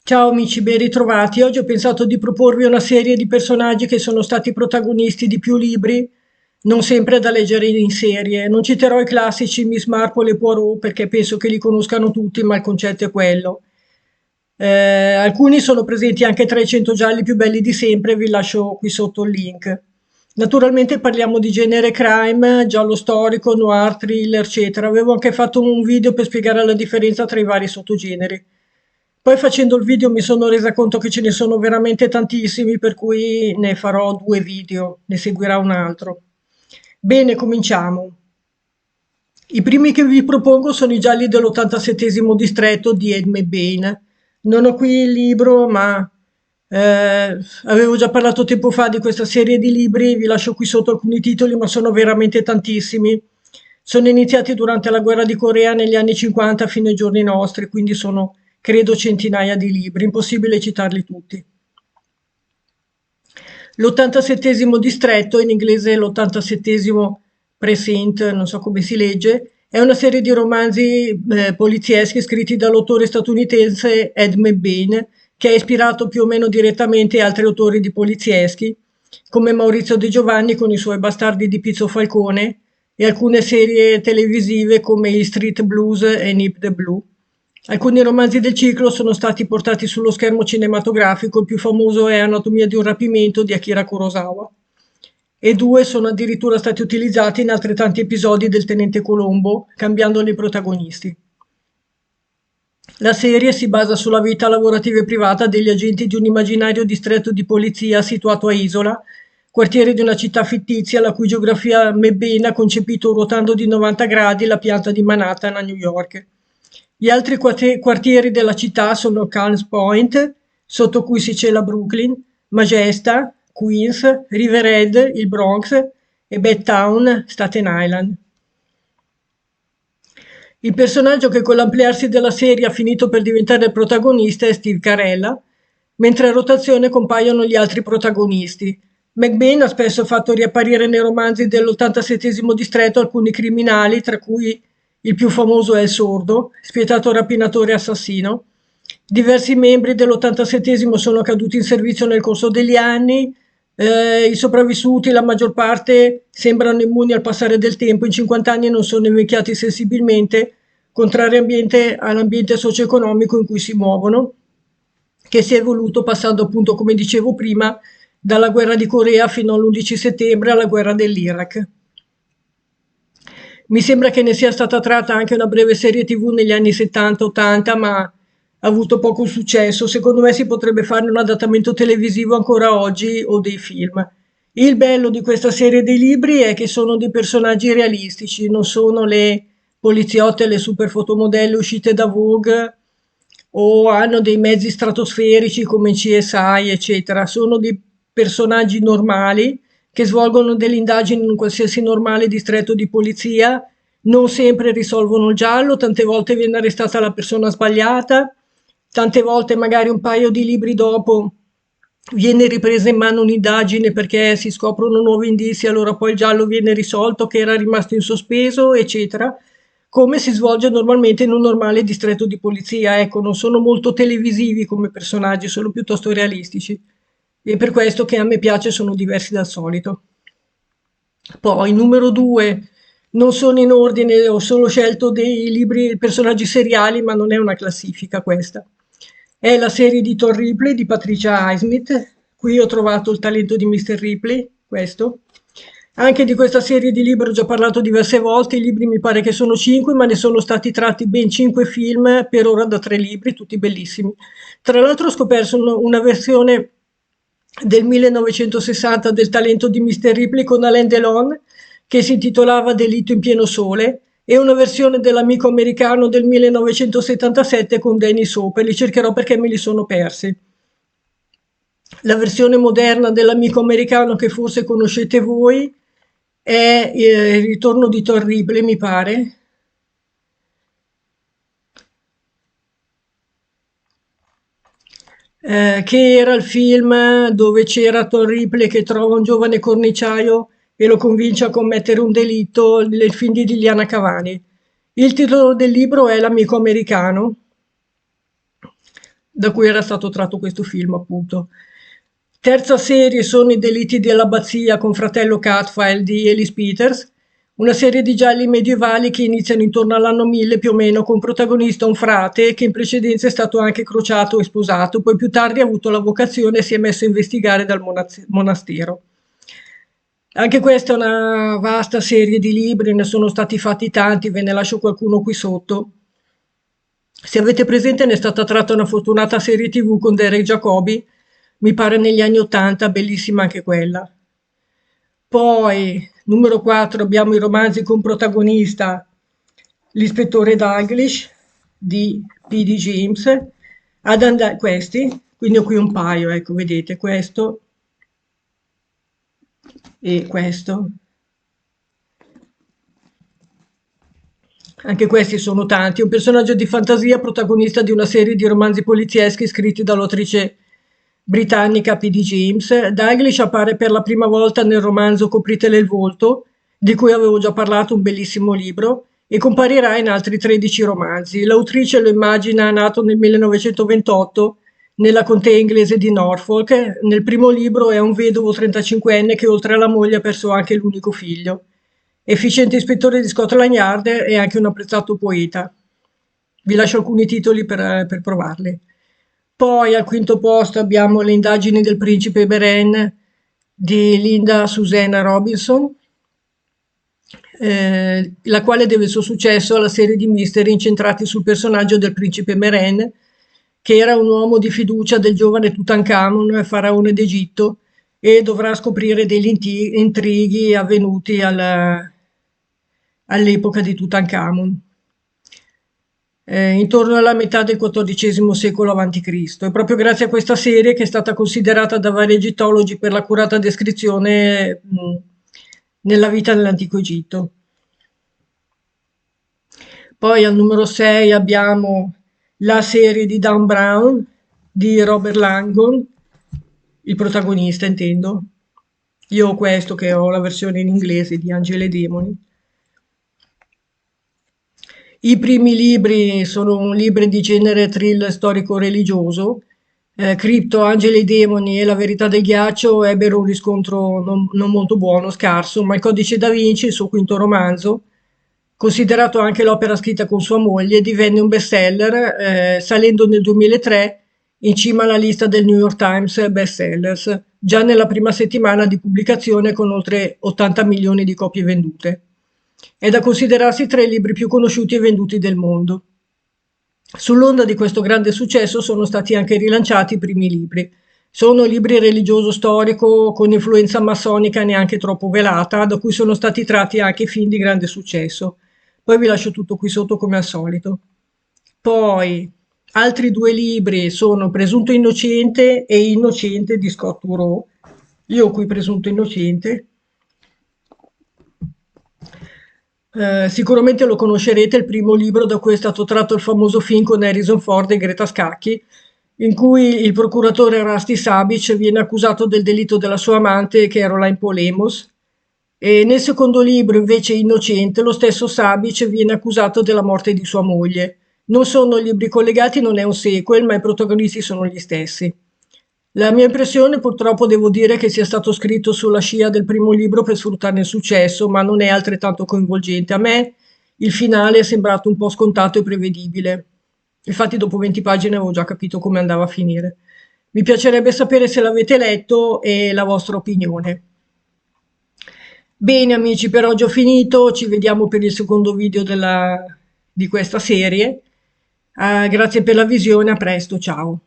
Ciao amici, ben ritrovati. Oggi ho pensato di proporvi una serie di personaggi che sono stati protagonisti di più libri, non sempre da leggere in serie. Non citerò i classici Miss Marple e Poirot perché penso che li conoscano tutti, ma il concetto è quello. Alcuni sono presenti anche tra i 100 gialli più belli di sempre, vi lascio qui sotto il link. Naturalmente parliamo di genere crime, giallo storico, noir, thriller, eccetera. Avevo anche fatto un video per spiegare la differenza tra i vari sottogeneri. Poi facendo il video mi sono resa conto che ce ne sono veramente tantissimi, per cui ne farò due video, ne seguirà un altro. Bene, cominciamo. I primi che vi propongo sono i gialli dell'87° distretto di Edme Bain. Non ho qui il libro, ma avevo già parlato tempo fa di questa serie di libri, vi lascio qui sotto alcuni titoli, ma sono veramente tantissimi. Sono iniziati durante la guerra di Corea negli anni 50 fino ai giorni nostri, quindi sono, credo, centinaia di libri, impossibile citarli tutti. L'87° distretto, in inglese l'87° precinct, non so come si legge, è una serie di romanzi polizieschi scritti dall'autore statunitense Ed McBain, che ha ispirato più o meno direttamente altri autori di polizieschi, come Maurizio De Giovanni con i suoi Bastardi di Pizzo Falcone e alcune serie televisive come i Street Blues e Nip the Blue. Alcuni romanzi del ciclo sono stati portati sullo schermo cinematografico, il più famoso è Anatomia di un rapimento di Akira Kurosawa, e due sono addirittura stati utilizzati in altrettanti episodi del Tenente Colombo, cambiandone i protagonisti. La serie si basa sulla vita lavorativa e privata degli agenti di un immaginario distretto di polizia situato a Isola, quartiere di una città fittizia la cui geografia McBain ha concepito ruotando di 90 gradi la pianta di Manhattan a New York. Gli altri quartieri della città sono Calms Point, sotto cui si cela Brooklyn, Magesta, Queens, River Head, il Bronx e Bedtown, Staten Island. Il personaggio che con l'ampliarsi della serie ha finito per diventare il protagonista è Steve Carella, mentre a rotazione compaiono gli altri protagonisti. McBain ha spesso fatto riapparire nei romanzi dell'87° distretto alcuni criminali, tra cui il più famoso è il Sordo, spietato rapinatore e assassino. Diversi membri dell'87° sono caduti in servizio nel corso degli anni. I sopravvissuti, la maggior parte, sembrano immuni al passare del tempo. In 50 anni non sono invecchiati sensibilmente, contrariamente all'ambiente socio-economico in cui si muovono, che si è evoluto passando appunto, come dicevo prima, dalla guerra di Corea fino all'11 settembre alla guerra dell'Iraq. Mi sembra che ne sia stata tratta anche una breve serie TV negli anni 70-80, ma ha avuto poco successo. Secondo me si potrebbe farne un adattamento televisivo ancora oggi o dei film. Il bello di questa serie di libri è che sono dei personaggi realistici, non sono le poliziotte, le super fotomodelle uscite da Vogue o hanno dei mezzi stratosferici come CSI, eccetera. Sono dei personaggi normali che svolgono delle indagini in un qualsiasi normale distretto di polizia, non sempre risolvono il giallo, tante volte viene arrestata la persona sbagliata, tante volte magari un paio di libri dopo viene ripresa in mano un'indagine perché si scoprono nuovi indizi, allora poi il giallo viene risolto che era rimasto in sospeso, eccetera, come si svolge normalmente in un normale distretto di polizia. Ecco, non sono molto televisivi come personaggi, sono piuttosto realistici. E per questo che a me piace sono diversi dal solito. Poi, numero due, non sono in ordine, ho solo scelto dei libri, personaggi seriali, ma non è una classifica questa. È la serie di Thor Ripley di Patricia Highsmith. Qui ho trovato il talento di Mr. Ripley, questo. Anche di questa serie di libri ho già parlato diverse volte, i libri mi pare che sono 5, ma ne sono stati tratti ben 5 film, per ora da 3 libri, tutti bellissimi. Tra l'altro ho scoperto una versione del 1960 del talento di Mr. Ripley con Alain Delon, che si intitolava Delitto in pieno sole, e una versione dell'Amico americano del 1977 con Dennis Hopper. Li cercherò perché me li sono persi. La versione moderna dell'Amico americano che forse conoscete voi è il ritorno di Thor Ripley, mi pare, che era il film dove c'era Thor Ripley che trova un giovane corniciaio e lo convince a commettere un delitto, il film di Liliana Cavani. Il titolo del libro è L'amico americano. da cui era stato tratto questo film, appunto. Terza serie sono I delitti dell'abbazia con fratello Catfile di Ellis Peters, una serie di gialli medievali che iniziano intorno all'anno 1000 più o meno, con protagonista un frate che in precedenza è stato anche crociato e sposato, poi più tardi ha avuto la vocazione e si è messo a investigare dal monastero. Anche questa è una vasta serie di libri, ne sono stati fatti tanti, ve ne lascio qualcuno qui sotto. Se avete presente, ne è stata tratta una fortunata serie TV con Derek Jacobi, mi pare negli anni '80, bellissima anche quella. Poi, numero 4, abbiamo i romanzi con protagonista l'ispettore Dalglish di P.D. James, questi, quindi ho qui un paio, ecco, vedete, questo e questo. Anche questi sono tanti. Un personaggio di fantasia protagonista di una serie di romanzi polizieschi scritti dall'autrice britannica P.D. James. Dalglish appare per la prima volta nel romanzo Copritele il volto, di cui avevo già parlato, un bellissimo libro, e comparirà in altri 13 romanzi. L'autrice lo immagina nato nel 1928 nella contea inglese di Norfolk. Nel primo libro è un vedovo 35enne che oltre alla moglie ha perso anche l'unico figlio. Efficiente ispettore di Scotland Yard e anche un apprezzato poeta. Vi lascio alcuni titoli per provarli. Poi al quinto posto abbiamo Le indagini del principe Beren di Linda Susanna Robinson, la quale deve il suo successo alla serie di misteri incentrati sul personaggio del principe Meren, che era un uomo di fiducia del giovane Tutankhamon, faraone d'Egitto, e dovrà scoprire degli intrighi avvenuti all'epoca di Tutankhamon, intorno alla metà del XIV secolo a.C. È proprio grazie a questa serie che è stata considerata da vari egittologi per l'accurata descrizione nella vita dell'antico Egitto. Poi al numero 6 abbiamo la serie di Dan Brown di Robert Langdon, il protagonista intendo. Io ho questo, che ho la versione in inglese di Angeli e Demoni. I primi libri sono libri di genere thriller storico-religioso. Cripto, Angeli e Demoni e La verità del ghiaccio ebbero un riscontro non molto buono, scarso, ma Il Codice da Vinci, il suo quinto romanzo, considerato anche l'opera scritta con sua moglie, divenne un bestseller, salendo nel 2003 in cima alla lista del New York Times bestsellers, già nella prima settimana di pubblicazione con oltre 80 milioni di copie vendute. È da considerarsi tra i libri più conosciuti e venduti del mondo. Sull'onda di questo grande successo sono stati anche rilanciati i primi libri. Sono libri religioso-storico con influenza massonica neanche troppo velata, da cui sono stati tratti anche film di grande successo. Poi vi lascio tutto qui sotto come al solito. Poi, altri due libri sono Presunto Innocente e Innocente di Scott Turow. Io ho qui Presunto Innocente. Sicuramente lo conoscerete, il primo libro da cui è stato tratto il famoso film con Harrison Ford e Greta Scacchi, in cui il procuratore Rusty Sabich viene accusato del delitto della sua amante Caroline Polemos, e nel secondo libro, invece Innocente, lo stesso Sabich viene accusato della morte di sua moglie. Non sono libri collegati, non è un sequel, ma i protagonisti sono gli stessi. La mia impressione, purtroppo, devo dire che sia stato scritto sulla scia del primo libro per sfruttarne il successo, ma non è altrettanto coinvolgente. A me il finale è sembrato un po' scontato e prevedibile. Infatti dopo 20 pagine avevo già capito come andava a finire. Mi piacerebbe sapere se l'avete letto e la vostra opinione. Bene amici, per oggi ho finito, ci vediamo per il secondo video di questa serie. Grazie per la visione, a presto, ciao.